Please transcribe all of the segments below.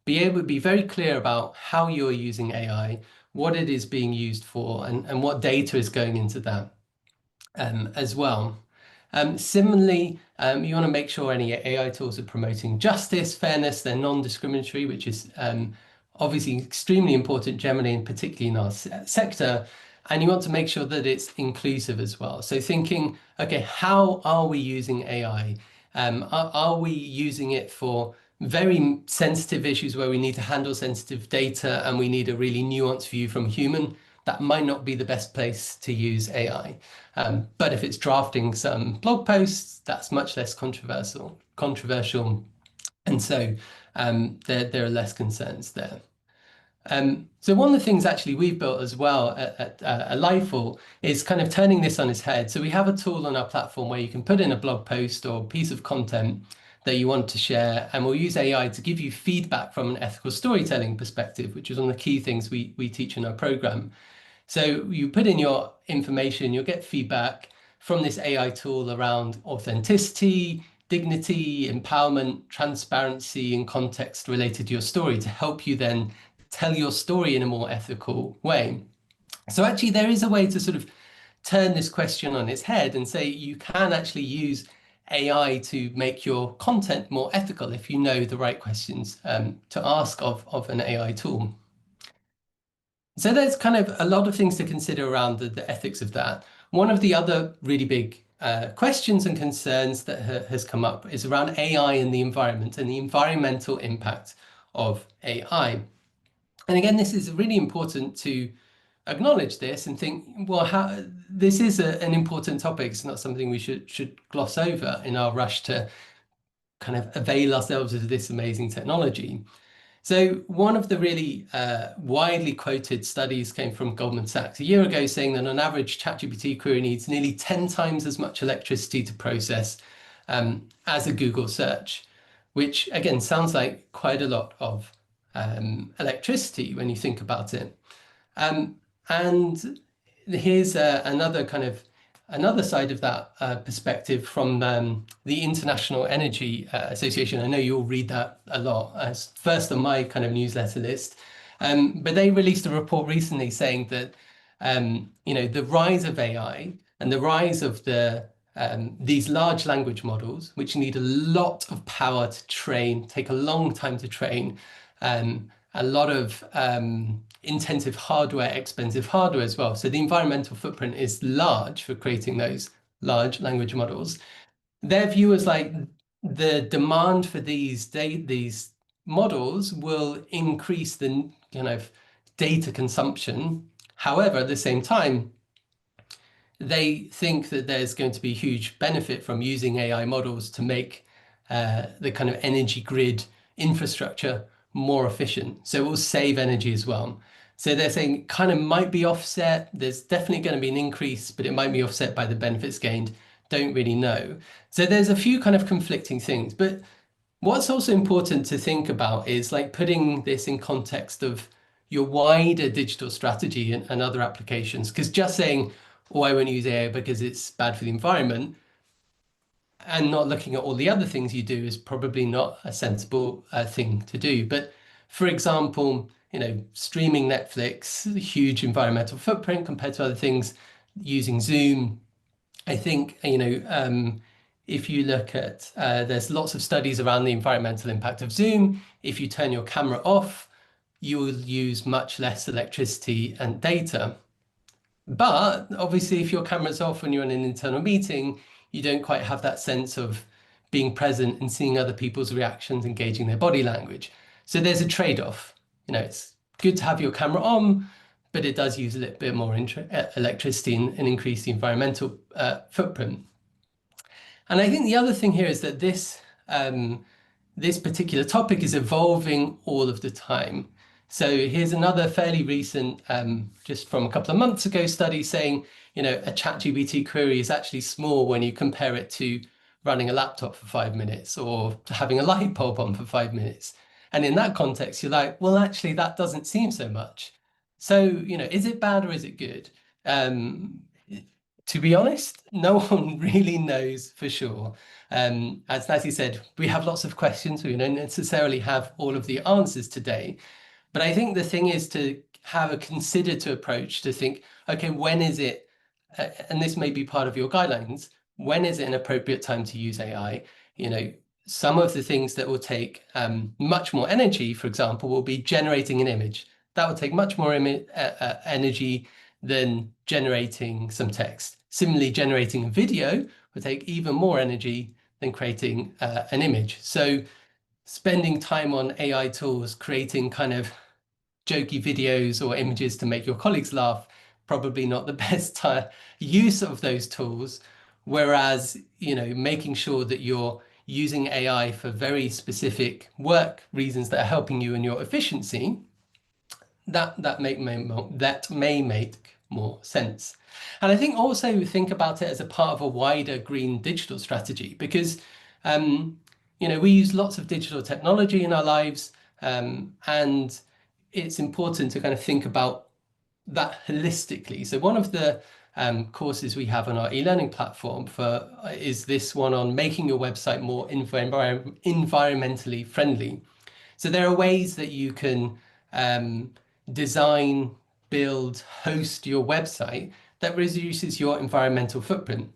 be very clear about how you're using AI, what it is being used for, and what data is going into that as well. Similarly, you want to make sure any AI tools are promoting justice, fairness, they're non-discriminatory, which is obviously extremely important generally and particularly in our sector. And you want to make sure that it's inclusive as well. So thinking, okay, how are we using AI? Are we using it for very sensitive issues where we need to handle sensitive data and we need a really nuanced view from a human? That might not be the best place to use AI. But if it's drafting some blog posts, that's much less controversial. And so there are less concerns there. So one of the things actually we've built as well at Lightful is kind of turning this on its head. So we have a tool on our platform where you can put in a blog post or piece of content that you want to share, and we'll use AI to give you feedback from an ethical storytelling perspective, which is one of the key things we teach in our program. So you put in your information, you'll get feedback from this AI tool around authenticity, dignity, empowerment, transparency, and context related to your story to help you then tell your story in a more ethical way. So actually there is a way to sort of turn this question on its head and say you can actually use AI to make your content more ethical if you know the right questions to ask of an AI tool. So there's kind of a lot of things to consider around the ethics of that. One of the other really big questions and concerns that has come up is around AI and the environment and the environmental impact of AI. And again, this is really important to acknowledge this and think, well, this is an important topic. It's not something we should gloss over in our rush to kind of avail ourselves of this amazing technology. So one of the really widely quoted studies came from Goldman Sachs a year ago, saying that on average, ChatGPT query needs nearly 10 times as much electricity to process as a Google search, which again sounds like quite a lot of electricity when you think about it. And here's another side of that perspective from the International Energy Association. I know you'll read that a lot as first on my kind of newsletter list, but they released a report recently saying that the rise of AI and the rise of these large language models, which need a lot of power to train, take a long time to train, a lot of intensive hardware, expensive hardware as well. So the environmental footprint is large for creating those large language models. Their view is like the demand for these models will increase the kind of data consumption. However, at the same time, they think that there's going to be huge benefit from using AI models to make the kind of energy grid infrastructure more efficient. So it will save energy as well. So they're saying kind of might be offset. There's definitely going to be an increase, but it might be offset by the benefits gained. Don't really know. So there's a few kind of conflicting things. But what's also important to think about is like putting this in context of your wider digital strategy and other applications. Because just saying, oh, I won't use AI because it's bad for the environment, and not looking at all the other things you do is probably not a sensible thing to do. But for example, streaming Netflix, huge environmental footprint compared to other things, using Zoom. I think, if you look at, there's lots of studies around the environmental impact of Zoom. If you turn your camera off, you will use much less electricity and data. But obviously, if your camera's off when you're in an internal meeting, you don't quite have that sense of being present and seeing other people's reactions, engaging their body language. So there's a trade-off. It's good to have your camera on, but it does use a little bit more electricity and increase the environmental footprint. And I think the other thing here is that this particular topic is evolving all of the time. So here's another fairly recent, just from a couple of months ago, study saying, a ChatGPT query is actually small when you compare it to running a laptop for 5 minutes or having a light bulb on for 5 minutes. And in that context, you're like, well, actually, that doesn't seem so much. So, is it bad or is it good? To be honest, no one really knows for sure. As Natty said, we have lots of questions. We don't necessarily have all of the answers today. But I think the thing is to have a considered approach to think, okay, when is it, and this may be part of your guidelines, when is it an appropriate time to use AI? Some of the things that will take much more energy, for example, will be generating an image. That will take much more energy than generating some text. Similarly, generating a video will take even more energy than creating an image. So spending time on AI tools, creating kind of jokey videos or images to make your colleagues laugh, probably not the best use of those tools. Whereas, making sure that you're using AI for very specific work reasons that are helping you in your efficiency, that may make more sense. And I think also think about it as a part of a wider green digital strategy, because we use lots of digital technology in our lives, and it's important to kind of think about that holistically. So one of the courses we have on our e-learning platform is this one on making your website more environmentally friendly. So there are ways that you can design, build, host your website that reduces your environmental footprint.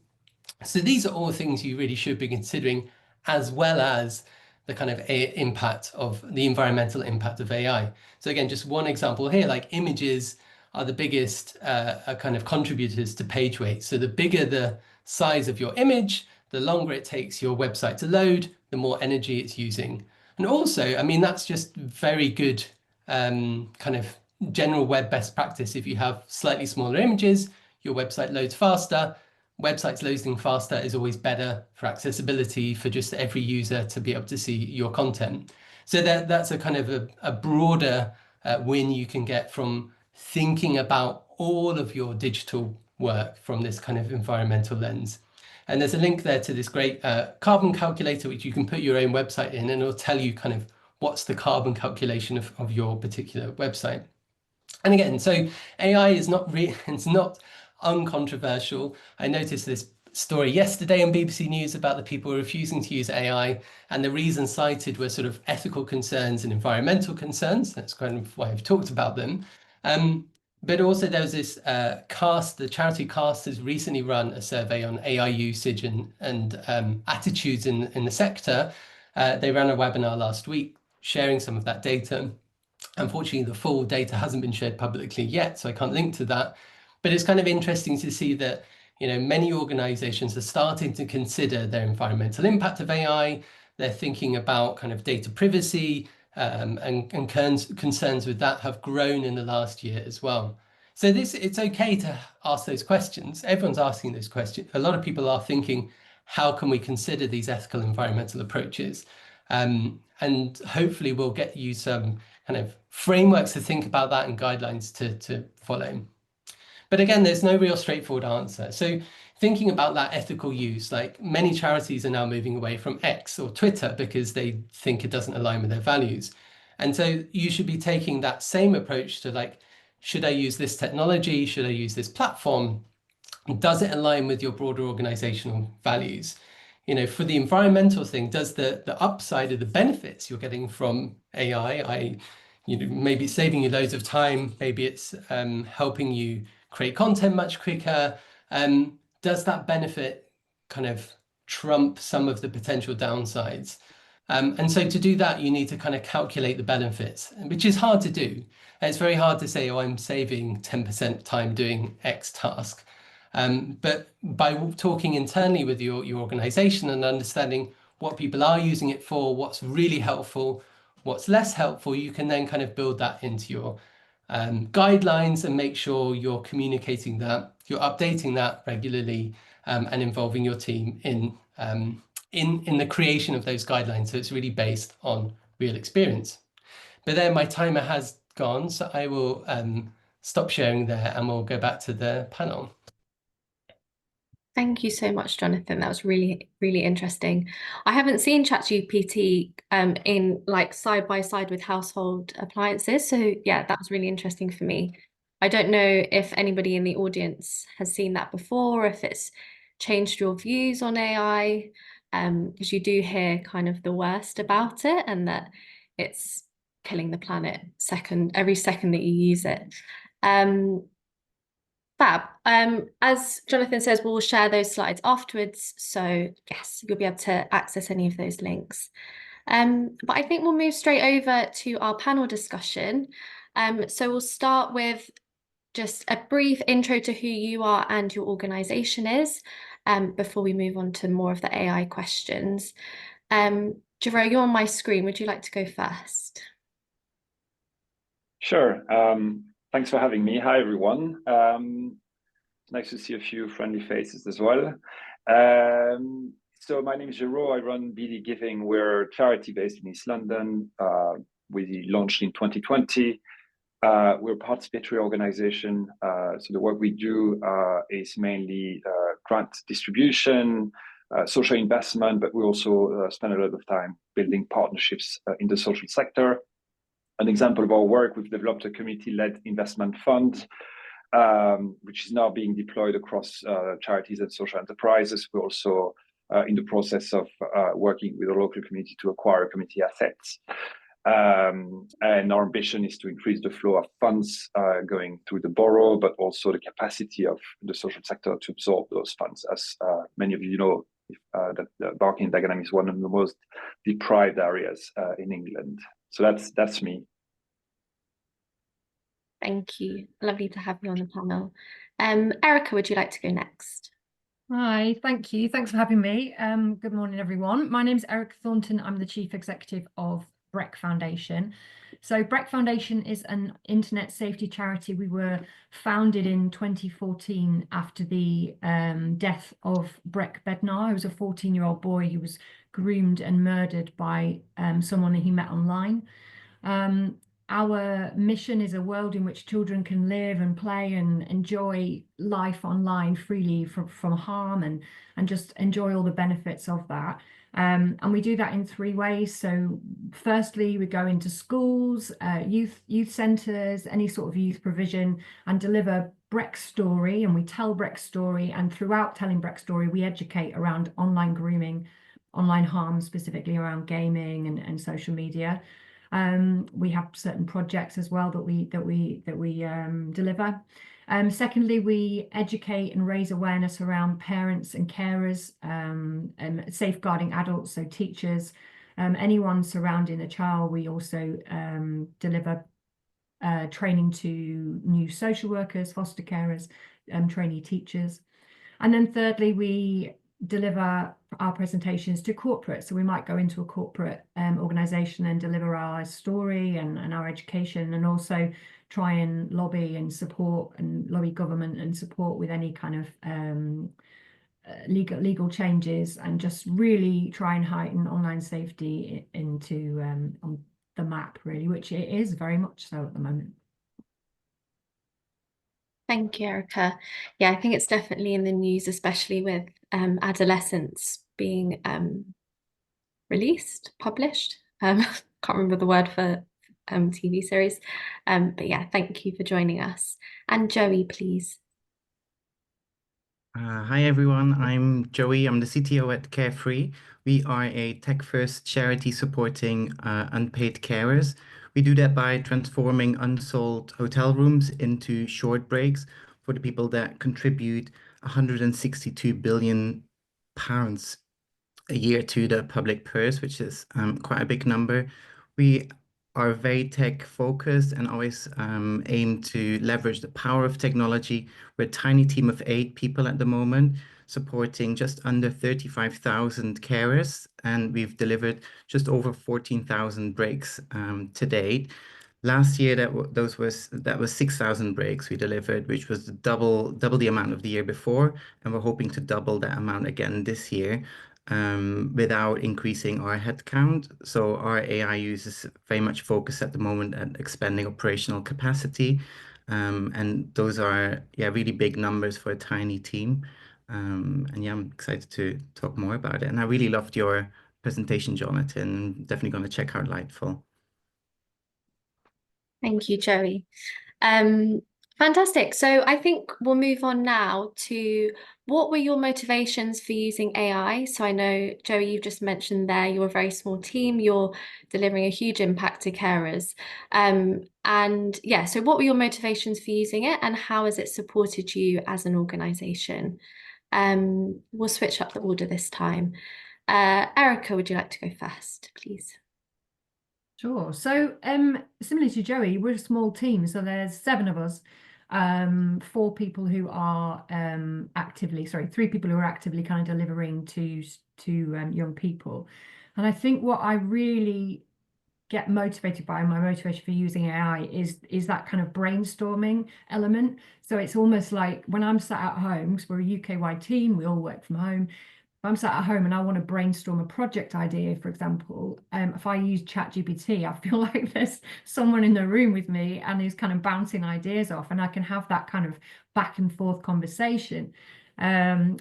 So these are all things you really should be considering, as well as the kind of impact of the environmental impact of AI. So again, just one example here, like images are the biggest kind of contributors to page weight. So the bigger the size of your image, the longer it takes your website to load, the more energy it's using. And also, I mean, that's just very good kind of general web best practice. If you have slightly smaller images, your website loads faster. Websites loading faster is always better for accessibility, for just every user to be able to see your content. So that's a kind of a broader win you can get from thinking about all of your digital work from this kind of environmental lens. And there's a link there to this great carbon calculator, which you can put your own website in, and it'll tell you kind of what's the carbon calculation of your particular website. And again, so AI is it's not uncontroversial. I noticed this story yesterday on BBC News about the people refusing to use AI, and the reasons cited were sort of ethical concerns and environmental concerns. That's kind of why I've talked about them. But also there was this CAST, the charity CAST has recently run a survey on AI usage and attitudes in the sector. They ran a webinar last week sharing some of that data. Unfortunately, the full data hasn't been shared publicly yet, so I can't link to that. But it's kind of interesting to see that many organizations are starting to consider their environmental impact of AI. They're thinking about kind of data privacy, and concerns with that have grown in the last year as well. So it's okay to ask those questions. Everyone's asking those questions. A lot of people are thinking, how can we consider these ethical environmental approaches? And hopefully we'll get you some kind of frameworks to think about that and guidelines to follow. But again, there's no real straightforward answer. So thinking about that ethical use, like many charities are now moving away from X or Twitter because they think it doesn't align with their values. And so you should be taking that same approach to like, should I use this technology? Should I use this platform? Does it align with your broader organizational values? For the environmental thing, does the upside of the benefits you're getting from AI, maybe saving you loads of time, maybe it's helping you create content much quicker. Does that benefit kind of trump some of the potential downsides? And so to do that, you need to kind of calculate the benefits, which is hard to do. And it's very hard to say, oh, I'm saving 10% time doing X task. But by talking internally with your organization and understanding what people are using it for, what's really helpful, what's less helpful, you can then kind of build that into your guidelines and make sure you're communicating that, you're updating that regularly, and involving your team in the creation of those guidelines. So it's really based on real experience. But then my timer has gone, so I will stop sharing there and we'll go back to the panel. Thank you so much, Jonathan. That was really, really interesting. I haven't seen ChatGPT in like side by side with household appliances. So yeah, that was really interesting for me. I don't know if anybody in the audience has seen that before, if it's changed your views on AI, because you do hear kind of the worst about it and that it's killing the planet every second that you use it. Fab. As Jonathan says, we'll share those slides afterwards. So yes, you'll be able to access any of those links. But I think we'll move straight over to our panel discussion. So we'll start with just a brief intro to who you are and your organization is, before we move on to more of the AI questions. Geraud, you're on my screen. Would you like to go first? Sure. Thanks for having me. Hi, everyone. Nice to see a few friendly faces as well. So my name is Geraud. I run BD Giving. We're a charity based in East London. We launched in 2020. We're a participatory organization. So the work we do is mainly grant distribution, social investment, but we also spend a lot of time building partnerships in the social sector. An example of our work, we've developed a community-led investment fund, which is now being deployed across charities and social enterprises. We're also in the process of working with a local community to acquire community assets. And our ambition is to increase the flow of funds going through the borough, but also the capacity of the social sector to absorb those funds. As many of you know, that Barking and Dagenham is one of the most deprived areas in England. So that's me. Thank you. Lovely to have you on the panel. Erica, would you like to go next? Hi, thank you. Thanks for having me. Good morning, everyone. My name is Erica Thornton. I'm the Chief Executive of Breck Foundation. So Breck Foundation is an internet safety charity. We were founded in 2014 after the death of Breck Bednar, who was a 14-year-old boy who was groomed and murdered by someone he met online. Our mission is a world in which children can live and play and enjoy life online freely from harm and just enjoy all the benefits of that. And we do that in 3 ways. So firstly, we go into schools, youth centres, any sort of youth provision, and deliver Breck's story. And we tell Breck's story. And throughout telling Breck's story, we educate around online grooming, online harm, specifically around gaming and social media. We have certain projects as well that we deliver. Secondly, we educate and raise awareness around parents and carers, and safeguarding adults, so teachers, anyone surrounding a child. We also deliver training to new social workers, foster carers, trainee teachers. And then thirdly, we deliver our presentations to corporate. So we might go into a corporate organization and deliver our story and our education, and also try and lobby and support and lobby government and support with any kind of legal changes, and just really try and heighten online safety into on the map, really, which it is very much so at the moment. Thank you, Erica. Yeah, I think it's definitely in the news, especially with adolescents being published. Can't remember the word for TV series. But yeah, thank you for joining us. And Joey, please. Hi everyone, I'm Joey. I'm the CTO at Carefree. We are a tech-first charity supporting unpaid carers. We do that by transforming unsold hotel rooms into short breaks for the people that contribute 162 billion pounds a year to the public purse, which is quite a big number. We are very tech focused and always aim to leverage the power of technology. We're a tiny team of 8 people at the moment, supporting just under 35,000 carers, and we've delivered just over 14,000 breaks to date. Last year, that was 6,000 breaks we delivered, which was double the amount of the year before, and we're hoping to double that amount again this year, without increasing our headcount. So our AI use is very much focused at the moment at expanding operational capacity, and those are really big numbers for a tiny team. And I'm excited to talk more about it. And I really loved your presentation, Jonathan. Definitely going to check out Lightful. Thank you, Joey. Fantastic. So I think we'll move on now to what were your motivations for using AI? So I know, Joey, you've just mentioned there you're a very small team, you're delivering a huge impact to carers. And yeah, so what were your motivations for using it and how has it supported you as an organization? We'll switch up the order this time. Erica, would you like to go first, please? Sure. So, similar to Joey, we're a small team, so there's 7 of us. 4 people who are sorry, 3 people who are actively kind of delivering to young people. And I think what I really get motivated by, my motivation for using AI is that kind of brainstorming element. So it's almost like when I'm sat at home, because we're a UK-wide team, we all work from home. If I'm sat at home and I want to brainstorm a project idea, for example, if I use ChatGPT, I feel like there's someone in the room with me and is kind of bouncing ideas off, and I can have that kind of back and forth conversation.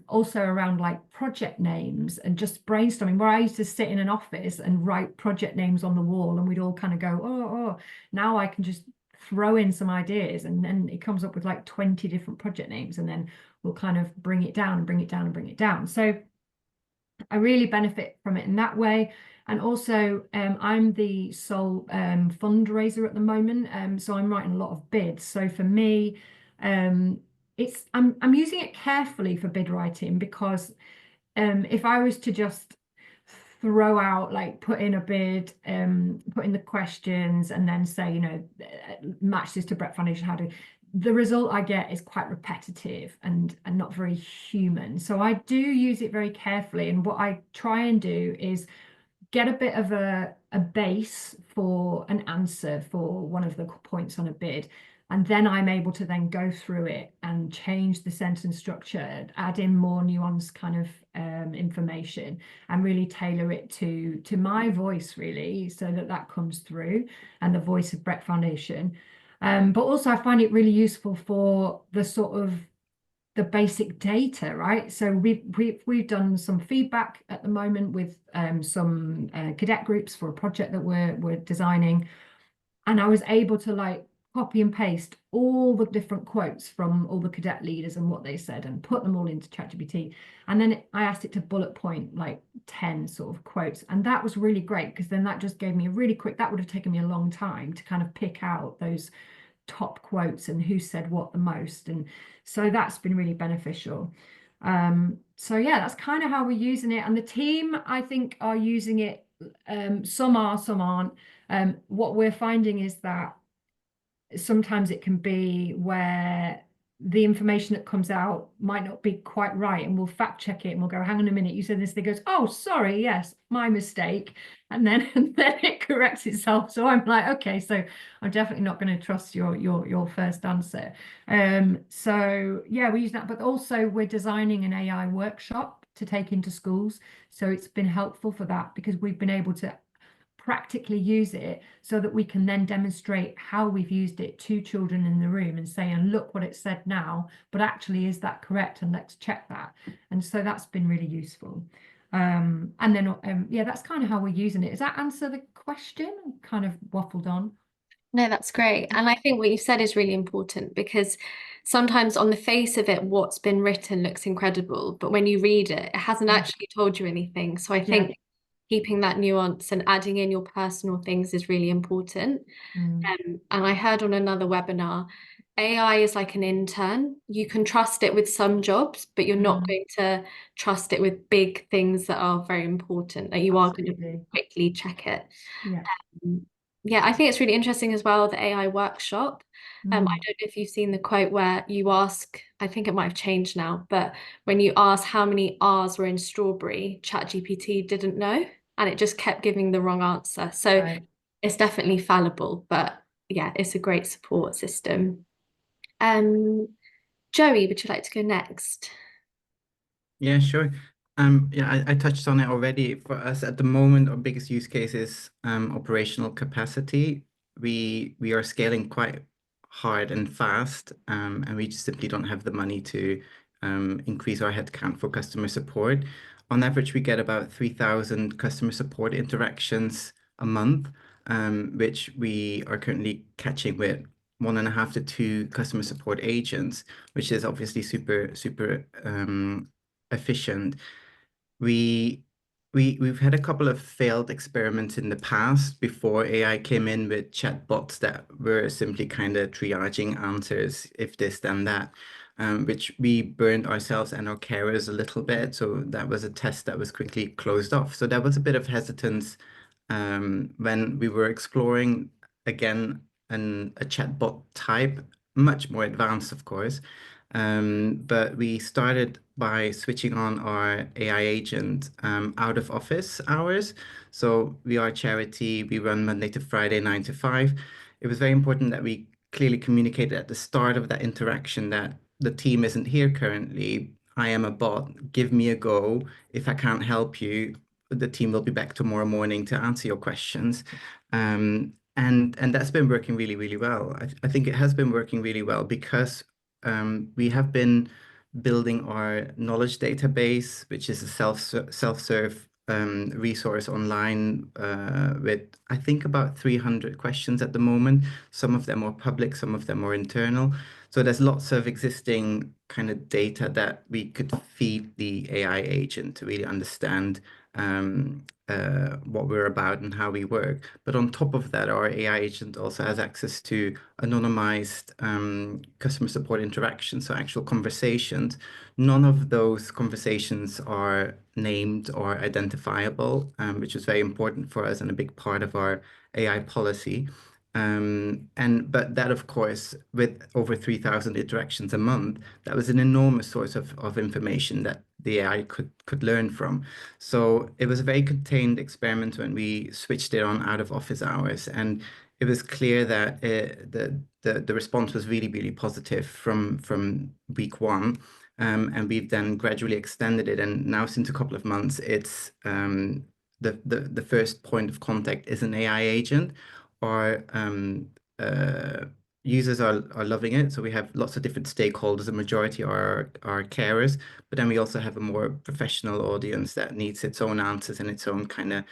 Also around like project names and just brainstorming, where I used to sit in an office and write project names on the wall, and we'd all kind of go, oh, now I can just throw in some ideas, and then it comes up with like 20 different project names, and then we'll kind of bring it down and bring it down and bring it down. So I really benefit from it in that way. And also, I'm the sole fundraiser at the moment, so I'm writing a lot of bids. So for me, I'm using it carefully for bid writing, because if I was to just throw out, like, put in a bid, put in the questions, and then say, match this to Breck Foundation, how do the result I get is quite repetitive and not very human. So I do use it very carefully. And what I try and do is get a bit of a base for an answer for one of the points on a bid. And then I'm able to then go through it and change the sentence structure, add in more nuanced kind of information, and really tailor it to my voice, really, so that comes through, and the voice of Breck Foundation. But also I find it really useful for the sort of the basic data, right? So we've done some feedback at the moment with some cadet groups for a project that we're designing, and I was able to like copy and paste all the different quotes from all the cadet leaders and what they said, and put them all into ChatGPT. And then I asked it to bullet point like 10 sort of quotes, and that was really great, because then that just gave me a really quick, that would have taken me a long time to kind of pick out those top quotes and who said what the most. And so that's been really beneficial. So yeah, that's kind of how we're using it, and the team, I think, are using it. Some are, some aren't. What we're finding is that sometimes it can be where the information that comes out might not be quite right, and we'll fact check it and we'll go, hang on a minute, you said this. They goes, oh, sorry, yes, my mistake. And then it corrects itself. So I'm like, okay, so I'm definitely not going to trust your first answer. So yeah, we use that, but also we're designing an AI workshop to take into schools. So it's been helpful for that, because we've been able to practically use it, so that we can then demonstrate how we've used it to children in the room and say, and look what it said now, but actually, is that correct? And let's check that. And so that's been really useful. And then yeah, that's kind of how we're using it. Does that answer the question? Kind of waffled on. No, that's great. And I think what you said is really important, because sometimes on the face of it, what's been written looks incredible, but when you read it, it hasn't actually told you anything. So I think keeping that nuance and adding in your personal things is really important. And I heard on another webinar, AI is like an intern. You can trust it with some jobs, but you're not going to trust it with big things that are very important, that you are going to quickly check it. Yeah, I think it's really interesting as well, the AI workshop. I don't know if you've seen the quote where you ask, I think it might have changed now, but when you ask how many R's were in strawberry, ChatGPT didn't know, and it just kept giving the wrong answer. So it's definitely fallible, but yeah, it's a great support system. Joey, would you like to go next? Yeah, sure. Yeah, I touched on it already. For us at the moment, our biggest use case is operational capacity. We are scaling quite hard and fast, and we just simply don't have the money to increase our headcount for customer support. On average, we get about 3,000 customer support interactions a month, which we are currently catching with 1.5 to 2 customer support agents, which is obviously super efficient. We've had a couple of failed experiments in the past before AI came in with chatbots that were simply kind of triaging answers, if this, then that, which we burned ourselves and our carers a little bit. So that was a test that was quickly closed off. So there was a bit of hesitance when we were exploring, again, a chatbot type, much more advanced, of course. But we started by switching on our AI agent out of office hours. So we are a charity, we run Monday to Friday, 9 to 5. It was very important that we clearly communicated at the start of that interaction that the team isn't here currently. I am a bot, give me a go. If I can't help you, the team will be back tomorrow morning to answer your questions. And that's been working really, really well. I think it has been working really well because we have been building our knowledge database, which is a self-serve resource online with, I think, about 300 questions at the moment. Some of them are public, some of them are internal. So there's lots of existing kind of data that we could feed the AI agent to really understand what we're about and how we work. But on top of that, our AI agent also has access to anonymized customer support interactions, so actual conversations. None of those conversations are named or identifiable, which is very important for us and a big part of our AI policy. But that, of course, with over 3,000 interactions a month, that was an enormous source of information that the AI could learn from. So it was a very contained experiment when we switched it on out of office hours, and it was clear that the response was really, really positive from week one. And we've then gradually extended it, and now since a couple of months, it's the first point of contact is an AI agent. Our users are loving it. So we have lots of different stakeholders. The majority are carers, but then we also have a more professional audience that needs its own answers and its own kind of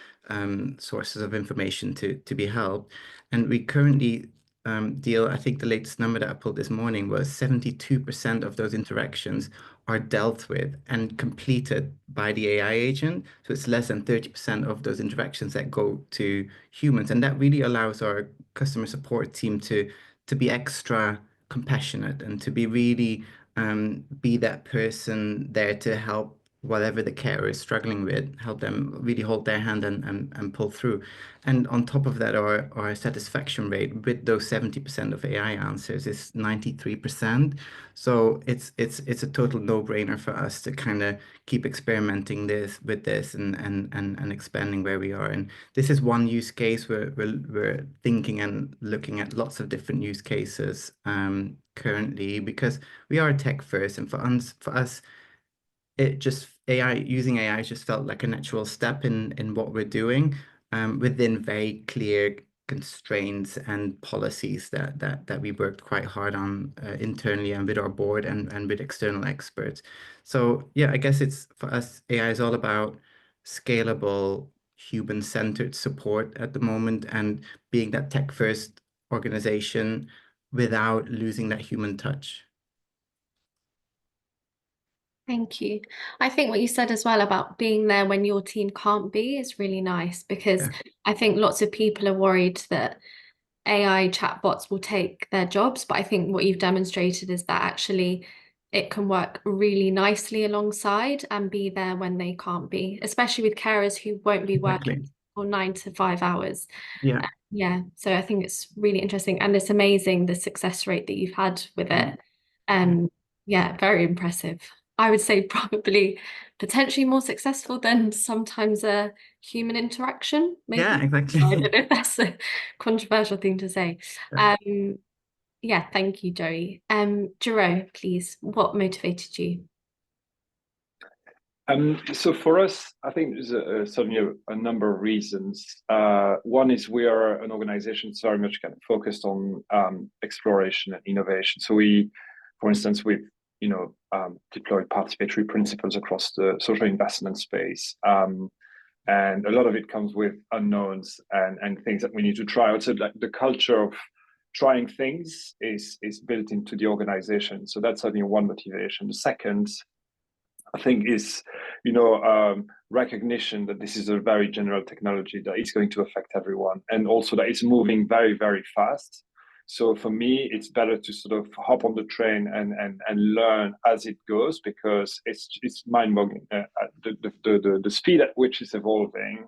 sources of information to be helped. And we currently deal, I think the latest number that I pulled this morning was 72% of those interactions are dealt with and completed by the AI agent. So it's less than 30% of those interactions that go to humans. And that really allows our customer support team to be extra compassionate and to be really be that person there to help whatever the carer is struggling with, help them really hold their hand and pull through. And on top of that, our satisfaction rate with those 70% of AI answers is 93%. So it's a total no-brainer for us to kind of keep experimenting with this and expanding where we are. And this is one use case. We're thinking and looking at lots of different use cases currently because we are tech first, and for us it just using AI just felt like a natural step in what we're doing within very clear constraints and policies that we worked quite hard on internally and with our board and with external experts. So yeah, I guess it's for us, AI is all about scalable, human-centered support at the moment and being that tech-first organization without losing that human touch. Thank you. I think what you said as well about being there when your team can't be is really nice because I think lots of people are worried that AI chatbots will take their jobs, but I think what you've demonstrated is that actually it can work really nicely alongside and be there when they can't be, especially with carers who won't be working for 9 to 5 hours. Yeah, so I think it's really interesting, and it's amazing the success rate that you've had with it. Yeah, very impressive. I would say probably potentially more successful than sometimes a human interaction, maybe. Yeah, exactly. I don't know if that's a controversial thing to say. Yeah, thank you, Joey. Geraud, please, what motivated you? So for us, I think there's certainly a number of reasons. One is we are an organization very much kind of focused on exploration and innovation. So we, for instance, we've deployed participatory principles across the social investment space. And a lot of it comes with unknowns and things that we need to try out. So like the culture of trying things is built into the organization. So that's certainly one motivation. The second, I think, is recognition that this is a very general technology that is going to affect everyone, and also that it's moving very, very fast. So for me, it's better to sort of hop on the train and learn as it goes, because it's mind-boggling the speed at which it's evolving.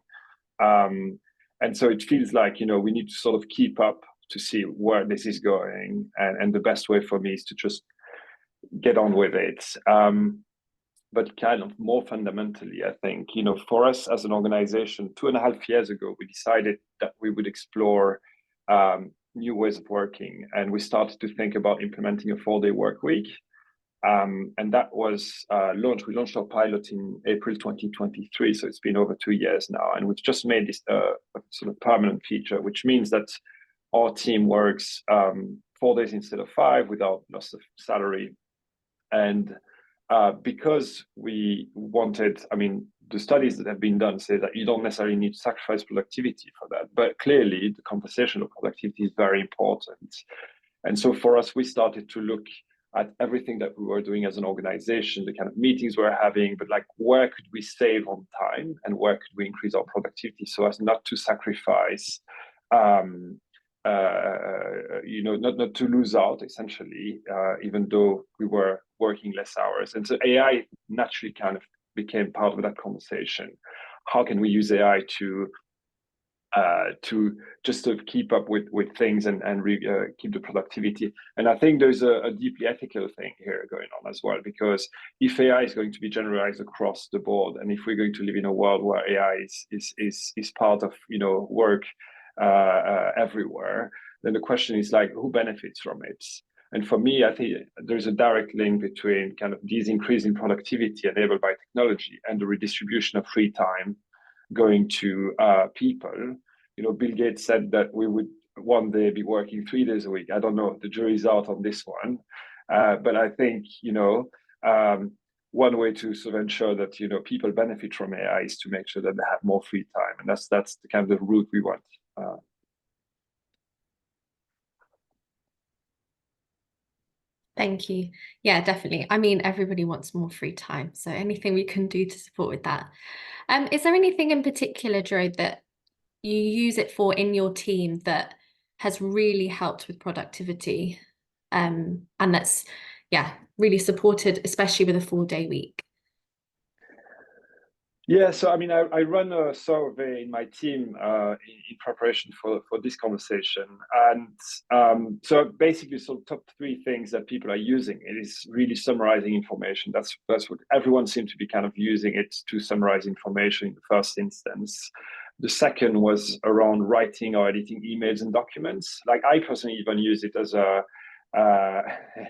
And so it feels like, we need to sort of keep up to see where this is going. And the best way for me is to just get on with it. But kind of more fundamentally, I think, for us as an organization, 2.5 years ago, we decided that we would explore new ways of working. And we started to think about implementing a 4-day work week. And that was launched. We launched our pilot in April 2023. So it's been over 2 years now. And we've just made this sort of permanent feature, which means that our team works 4 days instead of 5 without loss of salary. And because we wanted, the studies that have been done say that you don't necessarily need to sacrifice productivity for that. But clearly, the conversational productivity is very important. And so for us, we started to look at everything that we were doing as an organization, the kind of meetings we're having, but like, where could we save on time and where could we increase our productivity so as not to sacrifice, not to lose out, essentially, even though we were working less hours. And so AI naturally kind of became part of that conversation. How can we use AI to just sort of keep up with things and keep the productivity? And I think there's a deeply ethical thing here going on as well, because if AI is going to be generalized across the board, and if we're going to live in a world where AI is part of work everywhere, then the question is like, who benefits from it? And for me, I think there's a direct link between kind of these increasing productivity enabled by technology and the redistribution of free time going to people. Bill Gates said that we would one day be working 3 days a week. I don't know, the jury's out on this one. But I think, one way to sort of ensure that, people benefit from AI is to make sure that they have more free time. And that's the kind of the route we want. Thank you. Yeah, definitely. Everybody wants more free time. So anything we can do to support with that. Is there anything in particular, Geraud, that you use it for in your team that has really helped with productivity, and that's, really supported, especially with a 4-day week? Yeah, so I run a survey in my team in preparation for this conversation, and so basically, top 3 things that people are using it is really summarizing information. That's what everyone seems to be kind of using it to summarize information in the first instance. The second was around writing or editing emails and documents. Like, I personally even use it as a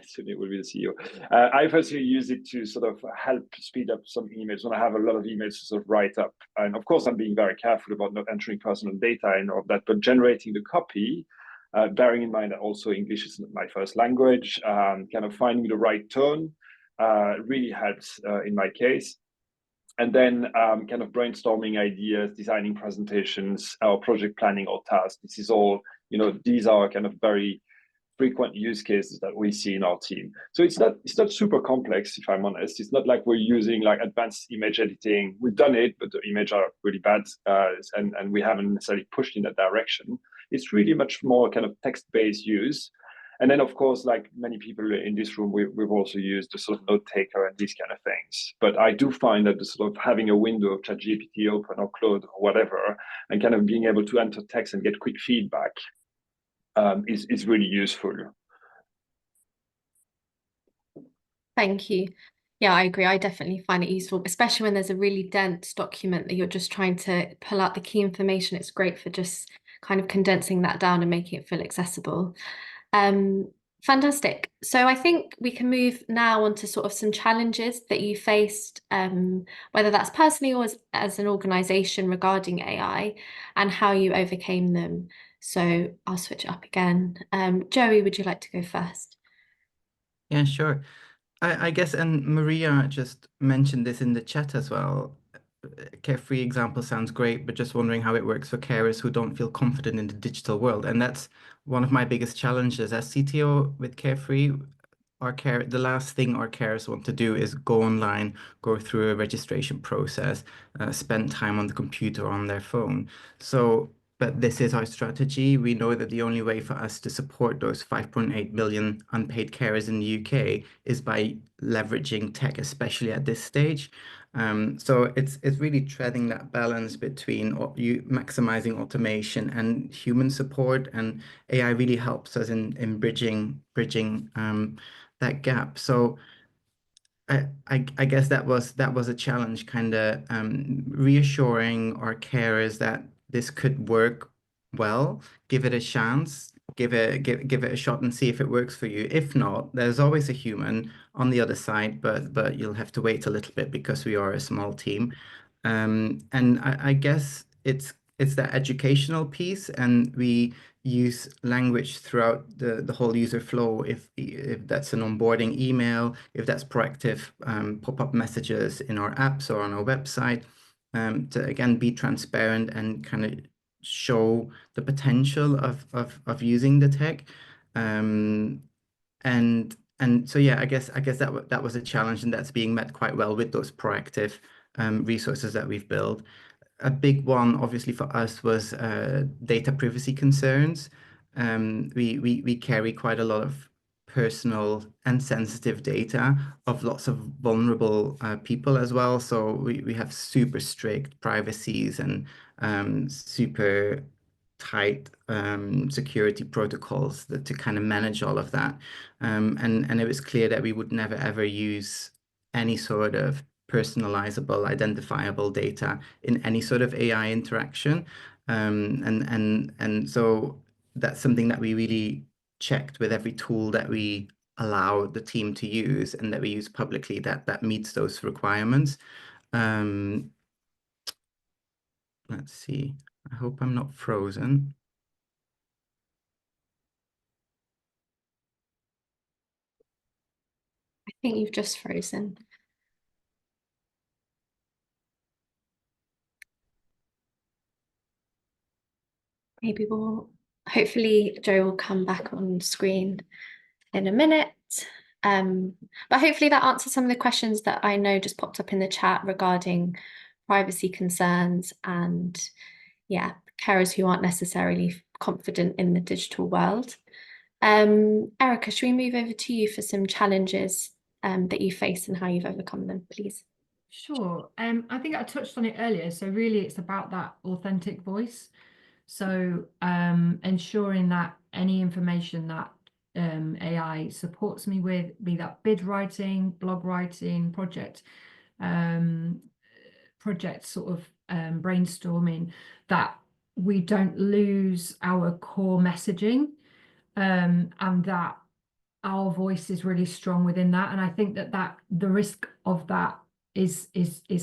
soon it will be the CEO. I personally use it to sort of help speed up some emails when I have a lot of emails to sort of write up. And of course, I'm being very careful about not entering personal data and all of that, but generating the copy, bearing in mind that also English is my first language, kind of finding the right tone really helps in my case. And then kind of brainstorming ideas, designing presentations, or project planning or tasks. This is all, these are kind of very frequent use cases that we see in our team. So it's not super complex, if I'm honest. It's not like we're using like advanced image editing. We've done it, but the images are really bad, and we haven't necessarily pushed in that direction. It's really much more kind of text-based use. And then, of course, like many people in this room, we've also used the sort of note taker and these kind of things. But I do find that the sort of having a window of ChatGPT open or Claude or whatever, and kind of being able to enter text and get quick feedback is really useful. Thank you. Yeah, I agree. I definitely find it useful, especially when there's a really dense document that you're just trying to pull out the key information. It's great for just kind of condensing that down and making it feel accessible. Fantastic. So I think we can move now on to sort of some challenges that you faced, whether that's personally or as an organization regarding AI, and how you overcame them. So I'll switch it up again. Joey, would you like to go first? Yeah, sure. I guess, and Maria just mentioned this in the chat as well. Carefree example sounds great, but just wondering how it works for carers who don't feel confident in the digital world. And that's one of my biggest challenges as CTO with Carefree. The last thing our carers want to do is go online, go through a registration process, spend time on the computer or on their phone. So, but this is our strategy. We know that the only way for us to support those 5.8 million unpaid carers in the UK is by leveraging tech, especially at this stage. So it's really treading that balance between you maximizing automation and human support, and AI really helps us in bridging that gap. So I guess that was a challenge, kind of reassuring our carers that this could work well, give it a chance, give it a shot and see if it works for you. If not, there's always a human on the other side, but you'll have to wait a little bit because we are a small team. And I guess it's that educational piece, and we use language throughout the whole user flow. If that's an onboarding email, if that's proactive pop-up messages in our apps or on our website, to again be transparent and kind of show the potential of using the tech. And so yeah, I guess that was a challenge, and that's being met quite well with those proactive resources that we've built. A big one, obviously, for us was data privacy concerns. We carry quite a lot of personal and sensitive data of lots of vulnerable people as well. So we have super strict privacies and super tight security protocols to kind of manage all of that. And it was clear that we would never ever use any sort of personalizable, identifiable data in any sort of AI interaction. And so that's something that we really checked with every tool that we allow the team to use and that we use publicly, that meets those requirements. Let's see. I hope I'm not frozen. I think you've just frozen. Maybe hopefully Joe will come back on screen in a minute. But hopefully that answers some of the questions that I know just popped up in the chat regarding privacy concerns and, yeah, carers who aren't necessarily confident in the digital world. Erica, should we move over to you for some challenges that you face and how you've overcome them, please? Sure. I think I touched on it earlier. So really it's about that authentic voice. So ensuring that any information that AI supports me with, be that bid writing, blog writing, project sort of brainstorming, that we don't lose our core messaging, and that our voice is really strong within that. And I think that the risk of that is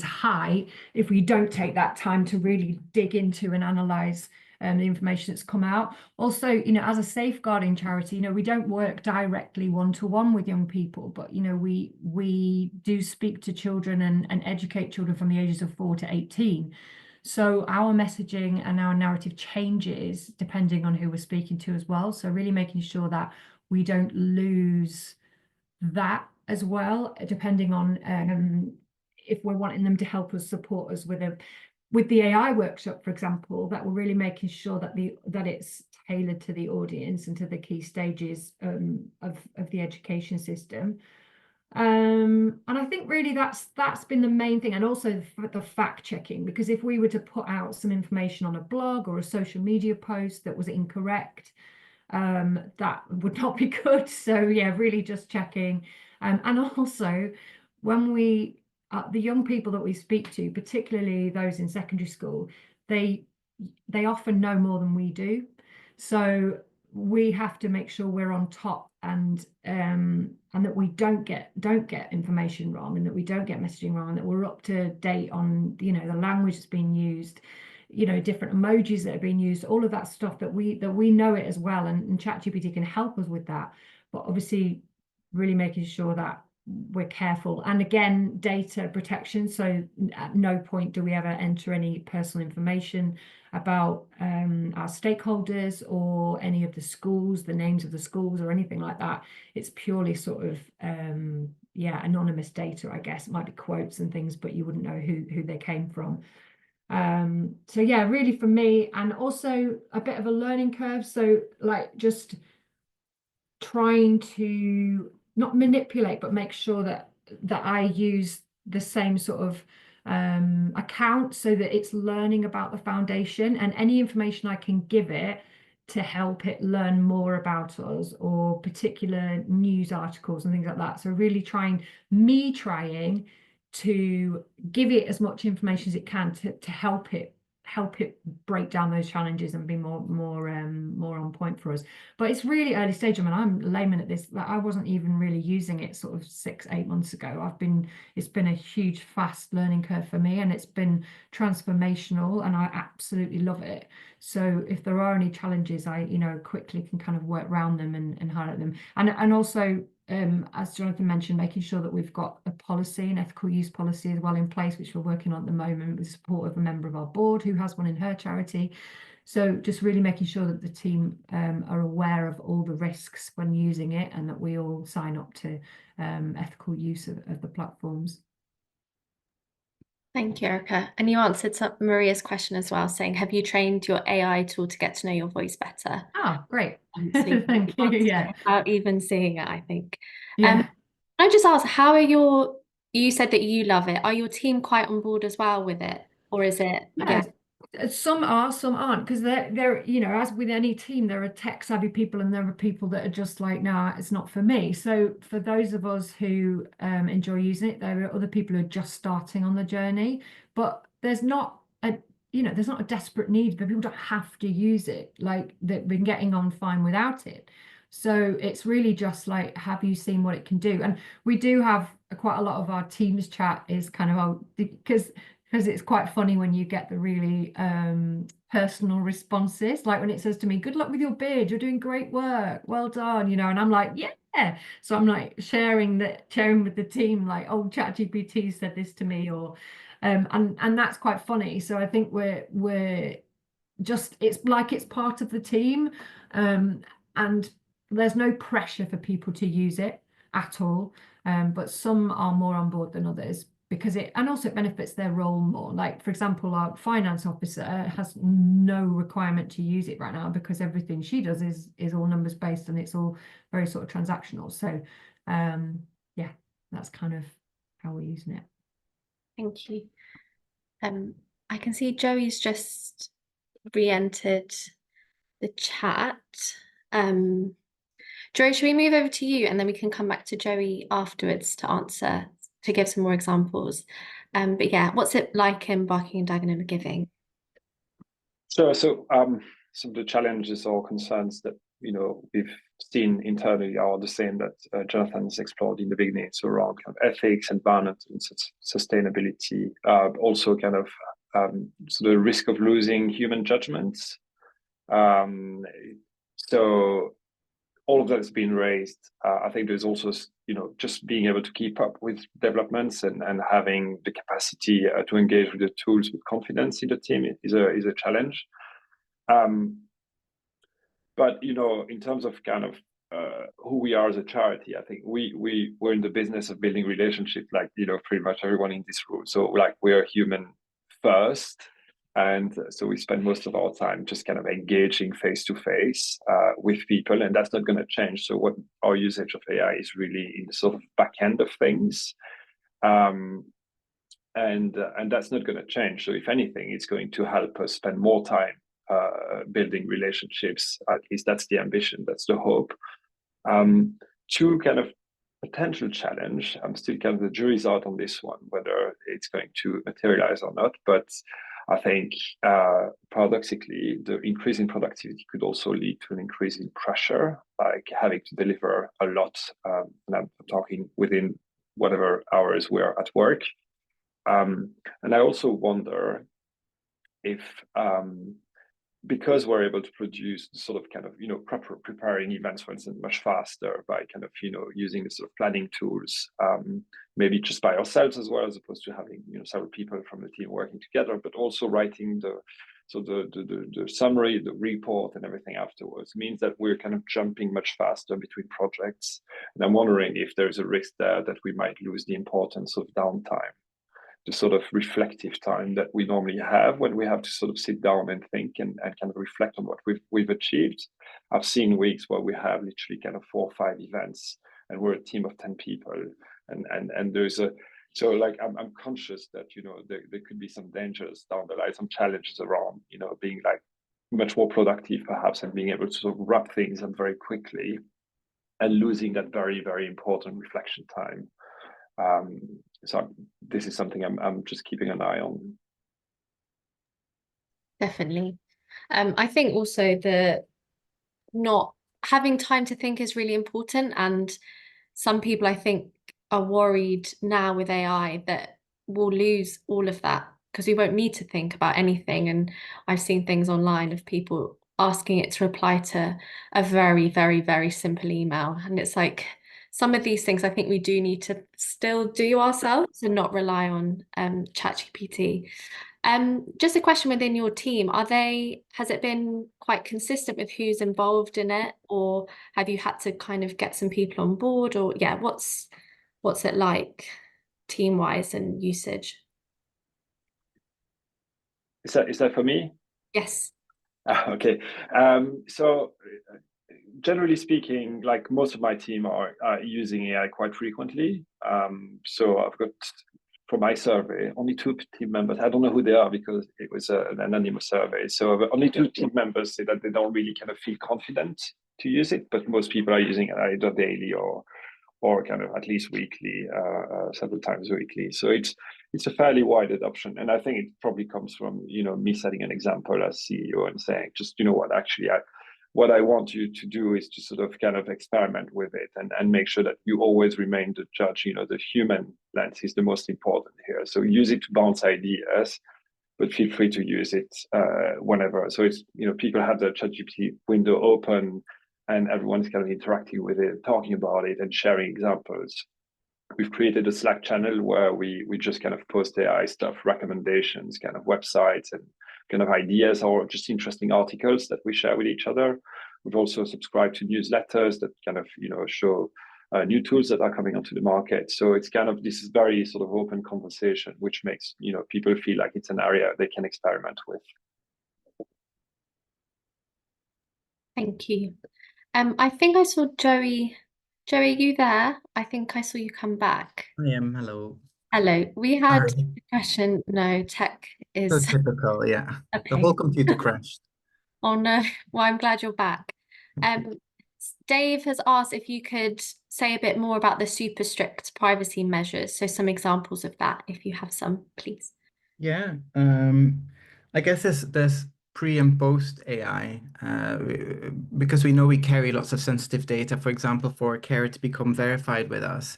high if we don't take that time to really dig into and analyze the information that's come out. Also, you know, as a safeguarding charity, you know, we don't work directly one-to-one with young people, but, you know, we do speak to children and educate children from the ages of 4 to 18. So our messaging and our narrative changes depending on who we're speaking to as well. So really making sure that we don't lose that as well, depending on if we're wanting them to help us, support us with the AI workshop, for example, that we're really making sure that it's tailored to the audience and to the key stages of the education system. And I think really that's been the main thing, and also the fact checking, because if we were to put out some information on a blog or a social media post that was incorrect, that would not be good. So yeah, really just checking. And also when the young people that we speak to, particularly those in secondary school, they often know more than we do. So we have to make sure we're on top, and that we don't get information wrong, and that we don't get messaging wrong, and that we're up to date on, you know, the language that's being used, you know, different emojis that are being used, all of that stuff, that we know it as well, and ChatGPT can help us with that. But obviously really making sure that we're careful. And again, data protection. So at no point do we ever enter any personal information about our stakeholders or any of the schools, the names of the schools or anything like that. It's purely sort of, anonymous data, I guess. It might be quotes and things, but you wouldn't know who they came from. So yeah, really for me, and also a bit of a learning curve. So like just trying to not manipulate, but make sure that I use the same sort of account so that it's learning about the foundation, and any information I can give it to help it learn more about us or particular news articles and things like that. So really trying to give it as much information as it can to help it break down those challenges and be more on point for us. But it's really early stage. I mean, I'm layman at this. Like, I wasn't even really using it sort of 6-8 months ago. It's been a huge, fast learning curve for me, and it's been transformational, and I absolutely love it. So if there are any challenges, I quickly can kind of work around them and highlight them. And also, as Jonathan mentioned, making sure that we've got a policy, an ethical use policy as well in place, which we're working on at the moment with the support of a member of our board who has one in her charity. So just really making sure that the team are aware of all the risks when using it, and that we all sign up to ethical use of the platforms. Thank you, Erica. And you answered Maria's question as well, saying, have you trained your AI tool to get to know your voice better? Oh, great. So Thank you. Yeah. without even seeing it, I think. Yeah. I just asked, how are you said that you love it. Are your team quite on board as well with it? Or is it, Yeah. Some are, some aren't, because they're as with any team, there are tech savvy people and there are people that are just like, nah, it's not for me. So for those of us who enjoy using it, there are other people who are just starting on the journey, but there's not a desperate need, but people don't have to use it. Like, they've been getting on fine without it. So it's really just like, have you seen what it can do? And we do have quite a lot of our Teams chat is kind of, because it's quite funny when you get the really personal responses, like when it says to me, good luck with your bid, you're doing great work, well done, and I'm like, yeah. So I'm like sharing with the team, like, oh, ChatGPT said this to me, or and that's quite funny. So I think we're just, it's like it's part of the team, and there's no pressure for people to use it at all, but some are more on board than others, because it benefits their role more. Like, for example, our finance officer has no requirement to use it right now, because everything she does is all numbers based, and it's all very sort of transactional. So yeah, that's kind of how we're using it. Thank you. I can see Joey's just re-entered the chat. Joey, should we move over to you, and then we can come back to Joey afterwards to give some more examples. But yeah, what's it like in Barking and Dagenham Giving? So some of the challenges or concerns that we've seen internally are the same that Jonathan has explored in the beginning. So around kind of ethics, environment, and sustainability. Also kind of so the risk of losing human judgments. So all of that has been raised. I think there's also just being able to keep up with developments and having the capacity to engage with the tools with confidence in the team is a challenge. But in terms of kind of who we are as a charity, I think we're in the business of building relationships, like pretty much everyone in this room. So like, we're human first, and so we spend most of our time just kind of engaging face to face with people, and that's not going to change. So what our usage of AI is really in the sort of back end of things, and that's not going to change. So if anything, it's going to help us spend more time building relationships. At least that's the ambition, that's the hope. Two kind of potential challenge. I'm still kind of, the jury's out on this one, whether it's going to materialize or not. But I think paradoxically, the increase in productivity could also lead to an increase in pressure, like having to deliver a lot. And I'm talking within whatever hours we're at work. And I also wonder if because we're able to produce sort of kind of, preparing events, for instance, much faster by kind of, using the sort of planning tools, maybe just by ourselves as well, as opposed to having, several people from the team working together, but also writing the summary, the report and everything afterwards means that we're kind of jumping much faster between projects. And I'm wondering if there's a risk there that we might lose the importance of downtime, the sort of reflective time that we normally have when we have to sort of sit down and think and kind of reflect on what we've achieved. I've seen weeks where we have literally kind of 4 or 5 events and we're a team of 10 people. And there's so like I'm conscious that, there could be some dangers down the line, some challenges around, being like much more productive perhaps and being able to sort of wrap things up very quickly and losing that very, very important reflection time. So this is something I'm just keeping an eye on. Definitely. I think also the not having time to think is really important, and some people I think are worried now with AI that we'll lose all of that because we won't need to think about anything. And I've seen things online of people asking it to reply to a very, very, very simple email, and it's like some of these things I think we do need to still do ourselves and not rely on ChatGPT. Just a question within your team, has it been quite consistent with who's involved in it, or have you had to kind of get some people on board, or yeah, what's it like team-wise and usage? Is that for me? Yes. Okay. So generally speaking, like most of my team are using AI quite frequently. So I've got, for my survey, only 2 team members. I don't know who they are because it was an anonymous survey. So only 2 team members say that they don't really kind of feel confident to use it, but most people are using it either daily or kind of at least weekly, several times weekly. So it's a fairly wide adoption, and I think it probably comes from me setting an example as CEO and saying, just what, actually what I want you to do is to sort of kind of experiment with it and make sure that you always remain the judge. The human lens is the most important here. So use it to bounce ideas, but feel free to use it whenever. So it's, people have the ChatGPT window open and everyone's kind of interacting with it, talking about it and sharing examples. We've created a Slack channel where we just kind of post AI stuff, recommendations, kind of websites and kind of ideas or just interesting articles that we share with each other. We've also subscribed to newsletters that kind of, show new tools that are coming onto the market. So it's kind of, this is very sort of open conversation, which makes, people feel like it's an area they can experiment with. Thank you. I think I saw Joey. Joey, are you there? I think I saw you come back. I am. Hello. Hello. We had Sorry. a question. No, tech So is typical, yeah. a The pain. whole computer crashed. Oh no. Well, I'm glad you're back. Dave has asked if you could say a bit more about the super strict privacy measures. So some examples of that, if you have some, please. Yeah. I guess there's pre and post AI, because we know we carry lots of sensitive data. For example, for a carer to become verified with us,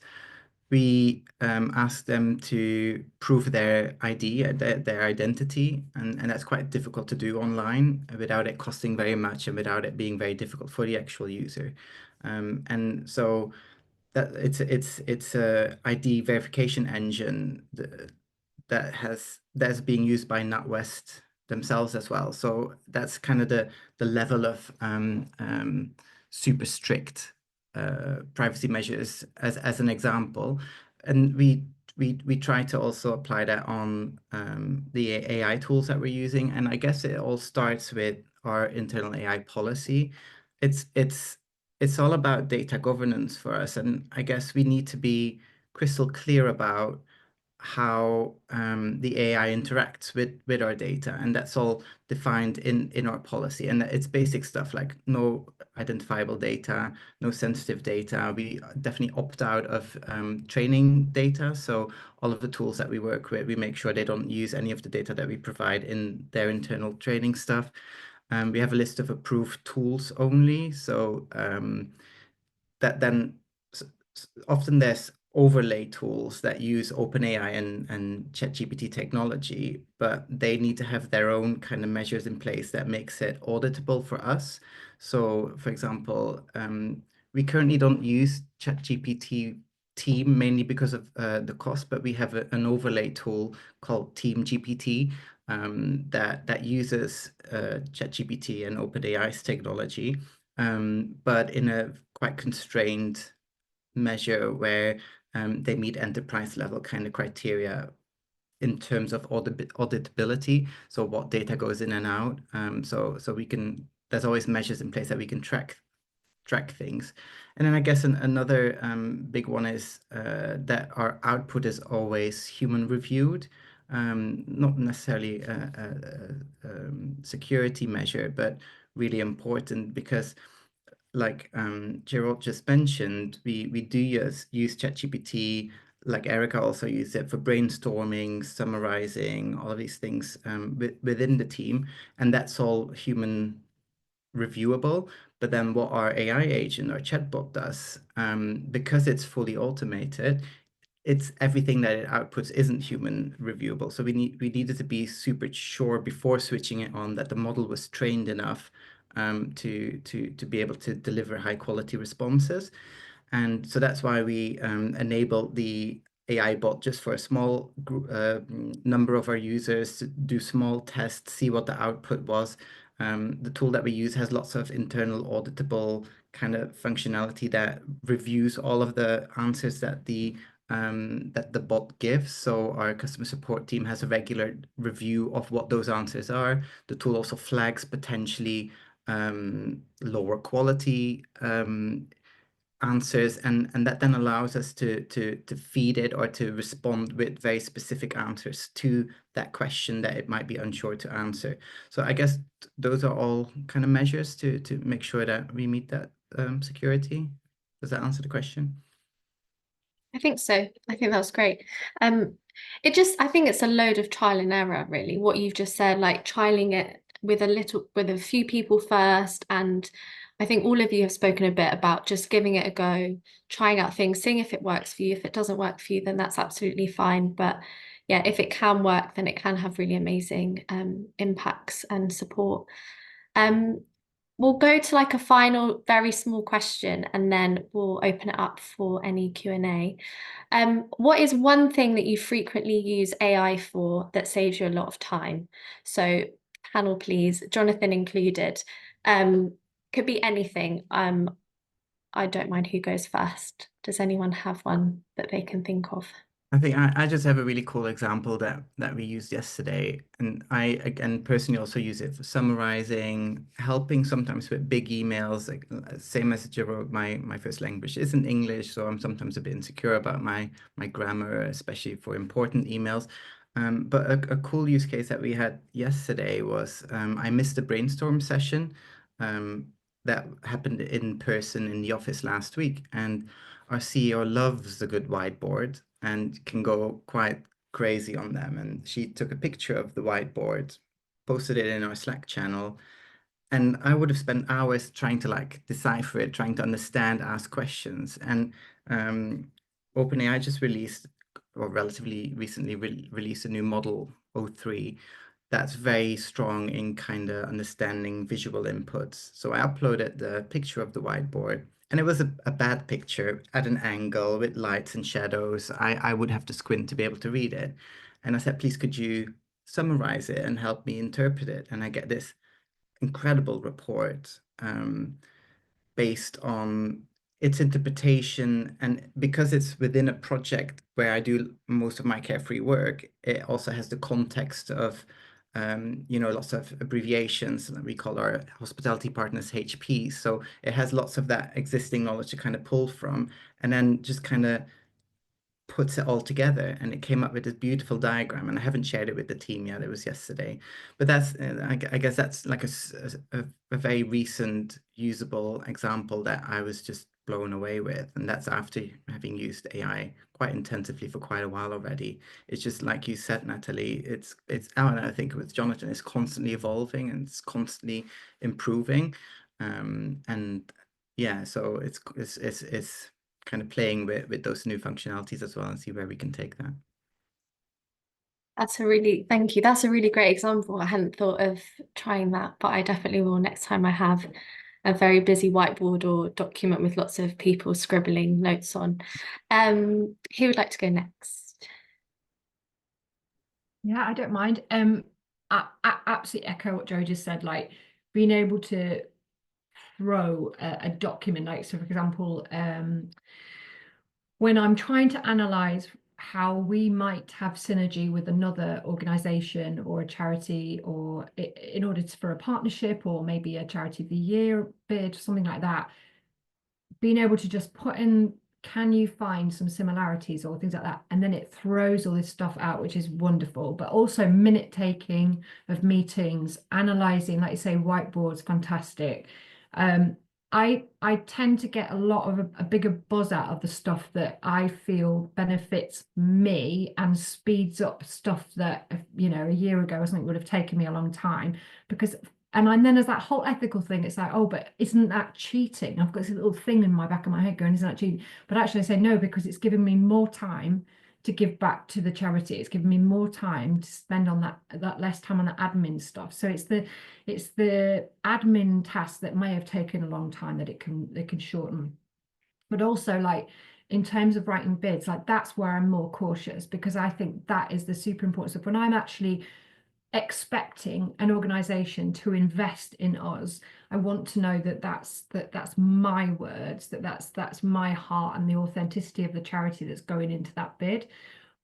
we ask them to prove their ID, their identity, and that's quite difficult to do online without it costing very much and without it being very difficult for the actual user. And so that it's a ID verification engine that's being used by NatWest themselves as well. So that's kind of the level of super strict privacy measures as an example, and we try to also apply that on the AI tools that we're using, and I guess it all starts with our internal AI policy. It's all about data governance for us, and I guess we need to be crystal clear about how the AI interacts with our data, and that's all defined in our policy. And it's basic stuff like no identifiable data, no sensitive data. We definitely opt out of training data. So all of the tools that we work with, we make sure they don't use any of the data that we provide in their internal training stuff. We have a list of approved tools only. So that then often there's overlay tools that use OpenAI and ChatGPT technology, but they need to have their own kind of measures in place that makes it auditable for us. So, for example, we currently don't use ChatGPT Team mainly because of the cost, but we have an overlay tool called Team GPT that uses ChatGPT and OpenAI's technology, but in a quite constrained measure where they meet enterprise level kind of criteria in terms of auditability. So what data goes in and out. So we can, there's always measures in place that we can track things. And then I guess another big one is that our output is always human reviewed. Not necessarily a security measure, but really important because like Geraud just mentioned, we do use ChatGPT, like Erica also used it for brainstorming, summarizing, all of these things within the team, and that's all human reviewable. But then what our AI agent, our chatbot does, because it's fully automated, it's everything that it outputs isn't human reviewable. So we needed to be super sure before switching it on that the model was trained enough to be able to deliver high quality responses. And so that's why we enabled the AI bot just for a small number of our users to do small tests, see what the output was. The tool that we use has lots of internal auditable kind of functionality that reviews all of the answers that the bot gives. So our customer support team has a regular review of what those answers are. The tool also flags potentially lower quality answers, and that then allows us to feed it or to respond with very specific answers to that question that it might be unsure to answer. So I guess those are all kind of measures to make sure that we meet that security. Does that answer the question? I think so. I think that was great. I think it's a load of trial and error, really, what you've just said, like trialing it with a few people first. And I think all of you have spoken a bit about just giving it a go, trying out things, seeing if it works for you. If it doesn't work for you, then that's absolutely fine. But yeah, if it can work, then it can have really amazing impacts and support. We'll go to like a final, very small question, and then we'll open it up for any Q&A. What is one thing that you frequently use AI for that saves you a lot of time? So panel, please, Jonathan included. Could be anything. I don't mind who goes first. Does anyone have one that they can think of? I think I just have a really cool example that we used yesterday, and I again personally also use it for summarizing, helping sometimes with big emails. Like same as Geraud, my first language isn't English, so I'm sometimes a bit insecure about my grammar, especially for important emails. But a cool use case that we had yesterday was I missed a brainstorm session that happened in person in the office last week, and our CEO loves a good whiteboard and can go quite crazy on them. And she took a picture of the whiteboard, posted it in our Slack channel, and I would have spent hours trying to like decipher it, trying to understand, ask questions. And OpenAI just released, or relatively recently released, a new model 03 that's very strong in kind of understanding visual inputs. So I uploaded the picture of the whiteboard, and it was a bad picture at an angle with lights and shadows. I would have to squint to be able to read it. And I said, please, could you summarize it and help me interpret it? And I get this incredible report based on its interpretation. And because it's within a project where I do most of my Carefree work, it also has the context of lots of abbreviations that we call our hospitality partners HP. So it has lots of that existing knowledge to kind of pull from, and then just kind of puts it all together, and it came up with this beautiful diagram. And I haven't shared it with the team yet. It was yesterday, but that's I guess that's like a very recent usable example that I was just blown away with, and that's after having used AI quite intensively for quite a while already. It's just like you said, Natalie, it's I think with Jonathan, it's constantly evolving and it's constantly improving, and yeah, so it's kind kind of playing with those new functionalities as well and see where we can take that. Thank you. That's a really great example. I hadn't thought of trying that, but I definitely will next time I have a very busy whiteboard or document with lots of people scribbling notes on. Who would like to go next? Yeah, I don't mind. I absolutely echo what Joe just said, like being able to throw a document, like, so for example, when I'm trying to analyze how we might have synergy with another organization or a charity, or in order for a partnership, or maybe a charity of the year bid, something like that, being able to just put in, can you find some similarities or things like that, and then it throws all this stuff out, which is wonderful. But also minute taking of meetings, analyzing, like you say, whiteboards, fantastic. I tend to get a lot of a bigger buzz out of the stuff that I feel benefits me and speeds up stuff that, you know, a year ago or something would have taken me a long time, because and then there's that whole ethical thing. It's like, oh, but isn't that cheating? I've got this little thing in my back of my head going, isn't that cheating? But actually I say no, because it's giving me more time to give back to the charity. It's giving me more time to spend on that less time on the admin stuff. So it's the admin tasks that may have taken a long time that it can shorten. But also, like, in terms of writing bids, like, that's where I'm more cautious, because I think that is the super important stuff. When I'm actually expecting an organization to invest in us, I want to know that that's my words, that's my heart and the authenticity of the charity that's going into that bid,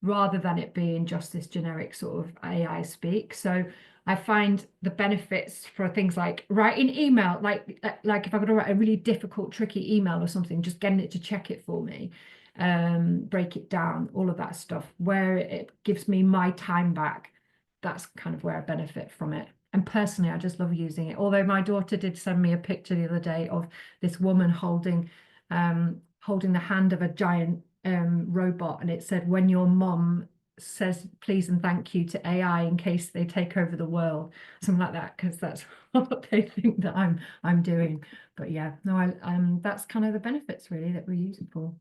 rather than it being just this generic sort of AI speak. So I find the benefits for things like writing email, like if I'm going to write a really difficult, tricky email or something, just getting it to check it for me, break it down, all of that stuff, where it gives me my time back. That's kind of where I benefit from it. And personally, I just love using it. Although my daughter did send me a picture the other day of this woman holding the hand of a giant robot, and it said, when your mom says please and thank you to AI in case they take over the world, something like that, because that's what they think that I'm doing. But yeah, no, that's kind of the benefits really that we use it for.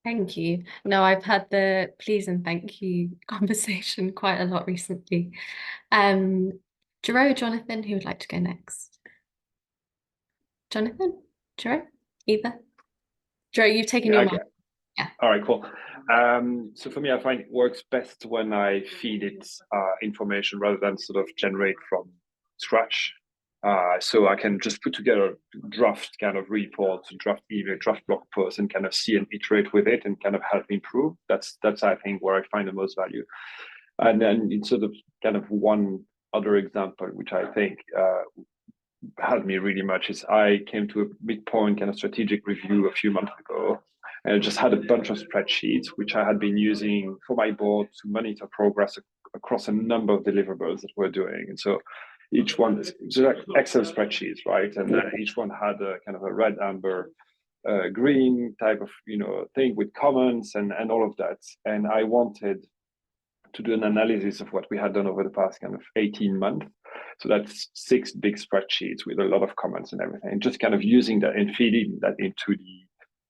Thank you. No, I've had the please and thank you conversation quite a lot recently. Geraud, Jonathan, who would like to go next? Jonathan? Geraud? Either? Geraud, you've taken your mic. Yeah. All right, cool. So for me, I find it works best when I feed it information rather than sort of generate from scratch. So I can just put together draft kind of reports, draft email, draft blog posts, and kind of see and iterate with it and kind of help improve. That's I think where I find the most value. And then it's sort of kind of one other example, which I think helped me really much, is I came to a midpoint kind of strategic review a few months ago. And I just had a bunch of spreadsheets, which I had been using for my board to monitor progress across a number of deliverables that we're doing. And so each one is like Excel spreadsheets, right? And each one had a kind of a red, amber, green type of thing with comments and all of that. And I wanted to do an analysis of what we had done over the past kind of 18 months. So that's 6 big spreadsheets with a lot of comments and everything. And just kind of using that and feeding that into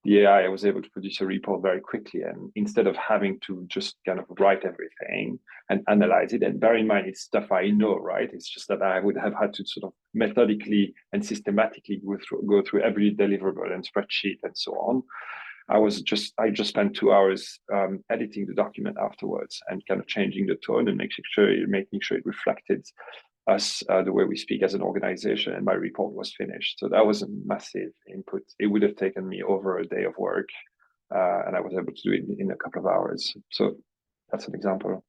the AI, I was able to produce a report very quickly. And instead of having to just kind of write everything and analyze it, and bear in mind, it's stuff I know, right? It's just that I would have had to sort of methodically and systematically go through every deliverable and spreadsheet and so on. I just spent 2 hours editing the document afterwards and kind of changing the tone and making sure it reflected us the way we speak as an organization, and my report was finished. So that was a massive input. It would have taken me over a day of work, and I was able to do it in a couple of hours. So that's an example.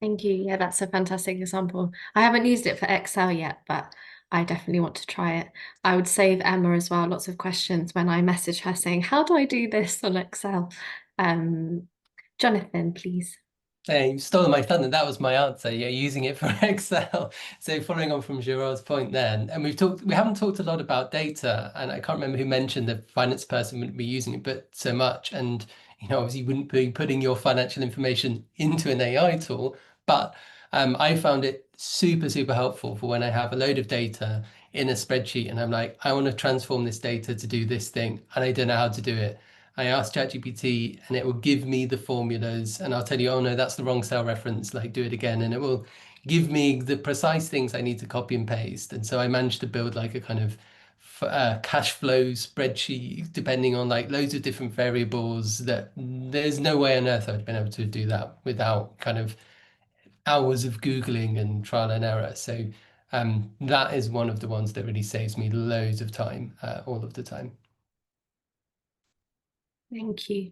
Thank you. Yeah, that's a fantastic example. I haven't used it for Excel yet, but I definitely want to try it. I would save Emma as well lots of questions when I message her saying, how do I do this on Excel? Jonathan, please. Hey, you stole my thunder. That was my answer. Yeah, using it for Excel. So following on from Geraud's point then, and we haven't talked a lot about data, and I can't remember who mentioned the finance person wouldn't be using it, but so much. And obviously you wouldn't be putting your financial information into an AI tool, but I found it super, super helpful for when I have a load of data in a spreadsheet and I'm like, I want to transform this data to do this thing, and I don't know how to do it. I ask ChatGPT and it will give me the formulas, and I'll tell you, oh no, that's the wrong cell reference, like do it again. And it will give me the precise things I need to copy and paste. And so I managed to build like a kind of cash flow spreadsheet, depending on like loads of different variables, that there's no way on earth I'd been able to do that without kind of hours of Googling and trial and error. So that is one of the ones that really saves me loads of time all of the time. Thank you.